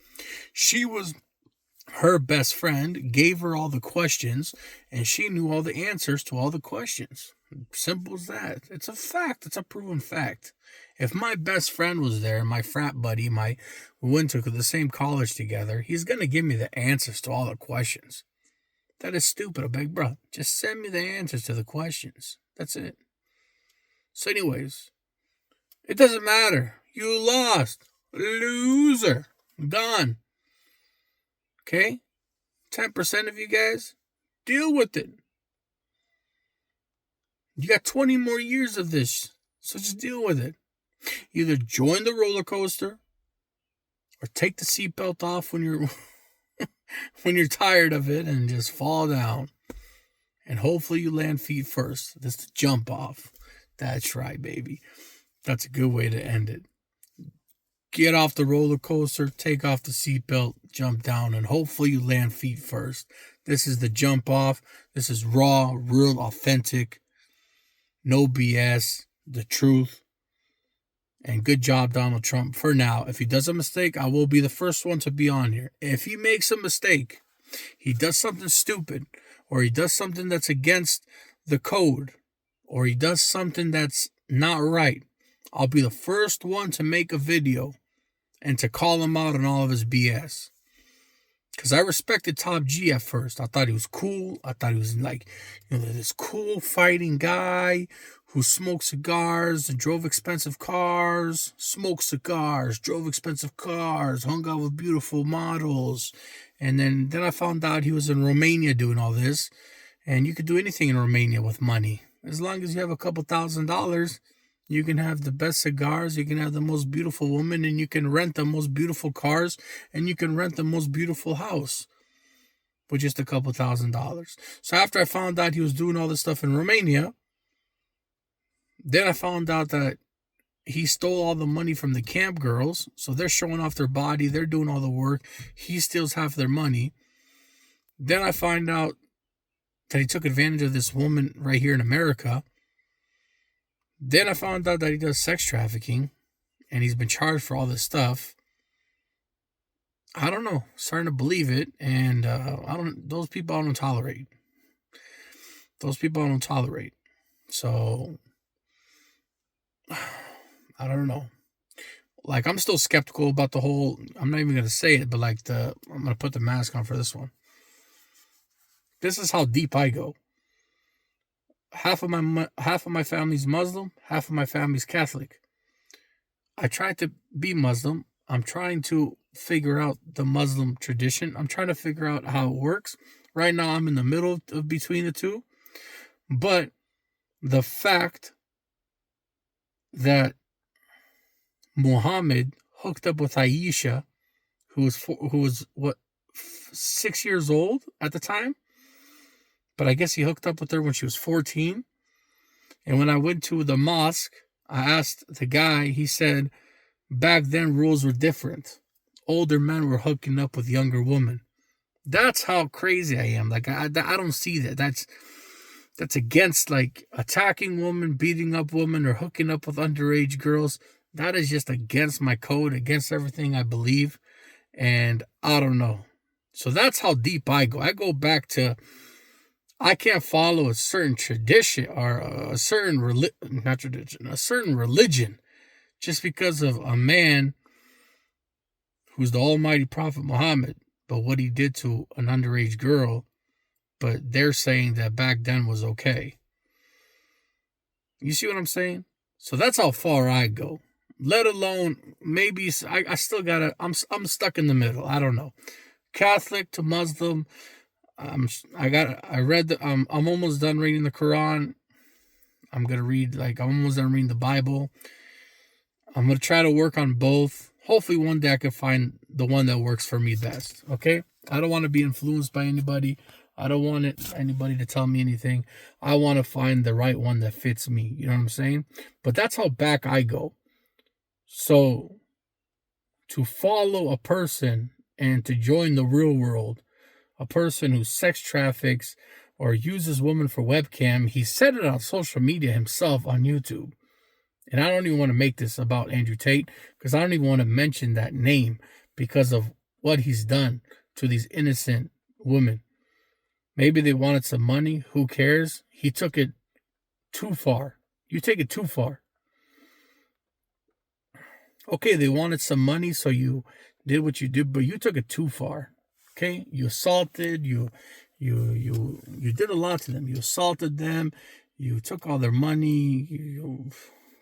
Her best friend gave her all the questions, and she knew all the answers to all the questions. Simple as that. It's a fact. It's a proven fact. If my best friend was there, my frat buddy, we went to the same college together, he's going to give me the answers to all the questions. That is stupid. I'm like, bro, just send me the answers to the questions. That's it. So anyways, it doesn't matter. You lost. Loser. Done. Okay? 10% of you guys, deal with it. You got 20 more years of this, so just deal with it. Either join the roller coaster or take the seatbelt off when you're when you're tired of it and just fall down. And hopefully you land feet first. That's the jump off. That's right, baby. That's a good way to end it. Get off the roller coaster, take off the seatbelt, jump down, and hopefully you land feet first. This is the jump off. This is raw, real, authentic. No BS. The truth. And good job, Donald Trump. For now, if he does a mistake, I will be the first one to be on here. If he makes a mistake, he does something stupid, or he does something that's against the code, or he does something that's not right, I'll be the first one to make a video and to call him out on all of his BS. Because I respected Top G at first. I thought he was cool. I thought he was like, this cool fighting guy who smoked cigars and drove expensive cars, smoked cigars, drove expensive cars, hung out with beautiful models. And then I found out he was in Romania doing all this. And you could do anything in Romania with money. As long as you have a couple $1,000s, you can have the best cigars, you can have the most beautiful woman, and you can rent the most beautiful cars, and you can rent the most beautiful house with just a couple $1,000s. So after I found out he was doing all this stuff in Romania, then I found out that he stole all the money from the camp girls. So they're showing off their body, they're doing all the work. He steals half their money. Then I find out that he took advantage of this woman right here in America. Then I found out that he does sex trafficking, and he's been charged for all this stuff. I don't know, starting to believe it, and those people I don't tolerate. Those people I don't tolerate. So I don't know. Like, I'm still skeptical about the whole, I'm not even going to say it, but like I'm going to put the mask on for this one. This is how deep I go. Half of my family's Muslim, half of my family's Catholic. I tried to be Muslim. I'm trying to figure out the Muslim tradition. I'm trying to figure out how it works. Right now, I'm in the middle of between the two. But the fact that Muhammad hooked up with Aisha, who was 6 years old at the time, but I guess he hooked up with her when she was 14. And when I went to the mosque, I asked the guy, he said, back then rules were different. Older men were hooking up with younger women. That's how crazy I am. Like, I don't see that. That's against, like, attacking women, beating up women, or hooking up with underage girls. That is just against my code, against everything I believe. And I don't know. So that's how deep I go. I go back to, I can't follow a certain tradition or a certain religion just because of a man who's the almighty Prophet Muhammad, but what he did to an underage girl, but they're saying that back then was okay. You see what I'm saying? So that's how far I go. Let alone, maybe I still gotta, I'm stuck in the middle. I don't know. Catholic to Muslim. I'm almost done reading the Quran. I'm almost done reading the Bible. I'm going to try to work on both. Hopefully one day I can find the one that works for me best. Okay? I don't want to be influenced by anybody. I don't want anybody to tell me anything. I want to find the right one that fits me. You know what I'm saying? But that's how back I go. So to follow a person and to join the real world, a person who sex traffics or uses women for webcam, he said it on social media himself on YouTube. And I don't even want to make this about Andrew Tate because I don't even want to mention that name because of what he's done to these innocent women. Maybe they wanted some money. Who cares? He took it too far. You take it too far. Okay, they wanted some money, so you did what you did, but you took it too far. Okay, you assaulted, you did a lot to them. You assaulted them, you took all their money, you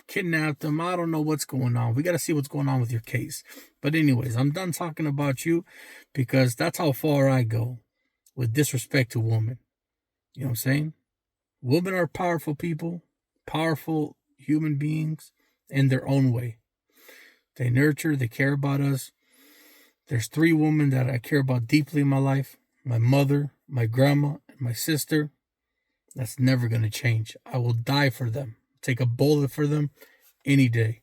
kidnapped them. I don't know what's going on. We got to see what's going on with your case. But anyways, I'm done talking about you because that's how far I go with disrespect to women. You know what I'm saying? Women are powerful people, powerful human beings in their own way. They nurture, they care about us. There's 3 women that I care about deeply in my life. My mother, my grandma, and my sister. That's never going to change. I will die for them. Take a bullet for them any day.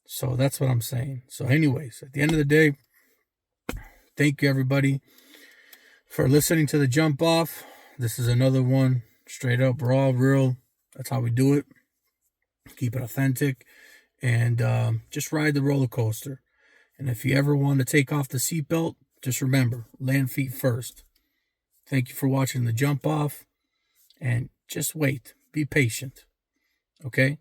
So that's what I'm saying. So anyways, at the end of the day, thank you everybody for listening to the Jump Off. This is another one. Straight up, raw, real. That's how we do it. Keep it authentic. And just ride the roller coaster. And if you ever want to take off the seatbelt, just remember, land feet first. Thank you for watching the Jump Off. And just wait. Be patient. Okay?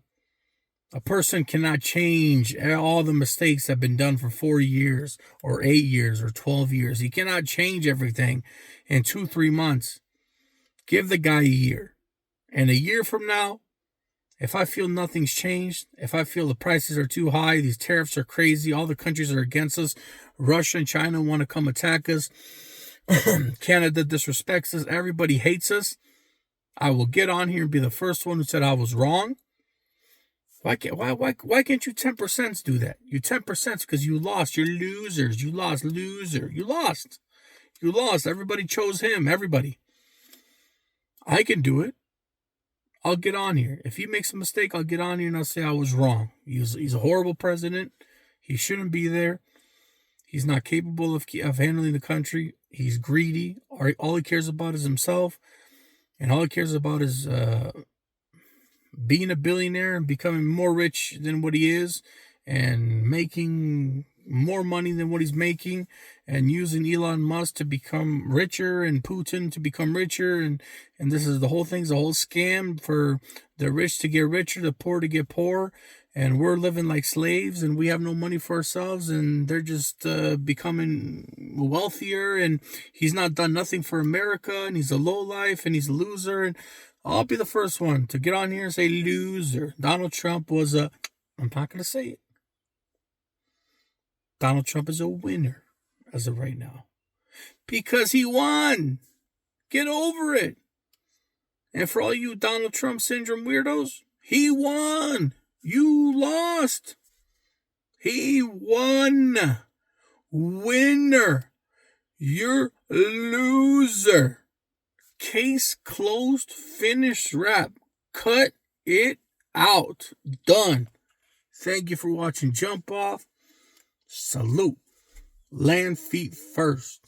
A person cannot change all the mistakes that have been done for 4 years or 8 years or 12 years. He cannot change everything in 2-3 months. Give the guy a year. And a year from now, if I feel nothing's changed, if I feel the prices are too high, these tariffs are crazy, all the countries are against us, Russia and China want to come attack us, Canada disrespects us, everybody hates us, I will get on here and be the first one who said I was wrong. Why can't you 10% do that? You 10% because you lost. You're losers. You lost. Loser. You lost. You lost. Everybody chose him. Everybody. I can do it. I'll get on here. If he makes a mistake, I'll get on here and I'll say I was wrong. He's a horrible president. He shouldn't be there. He's not capable of handling the country. He's greedy. All he cares about is himself. And all he cares about is being a billionaire and becoming more rich than what he is and making more money than what he's making and using Elon Musk to become richer and Putin to become richer. And this is the whole thing's a whole scam for the rich to get richer, the poor to get poor. and we're living like slaves, and we have no money for ourselves, and they're just becoming wealthier, and he's not done nothing for America, and he's a lowlife, and he's a loser, and I'll be the first one to get on here and say loser. Donald Trump was I'm not going to say it. Donald Trump is a winner as of right now. Because he won. Get over it. And for all you Donald Trump syndrome weirdos, he won. You lost. He won. Winner. You're a loser. Case closed. Finished. Wrap. Cut it out. Done. Thank you for watching Jump Off. Salute. Land feet first.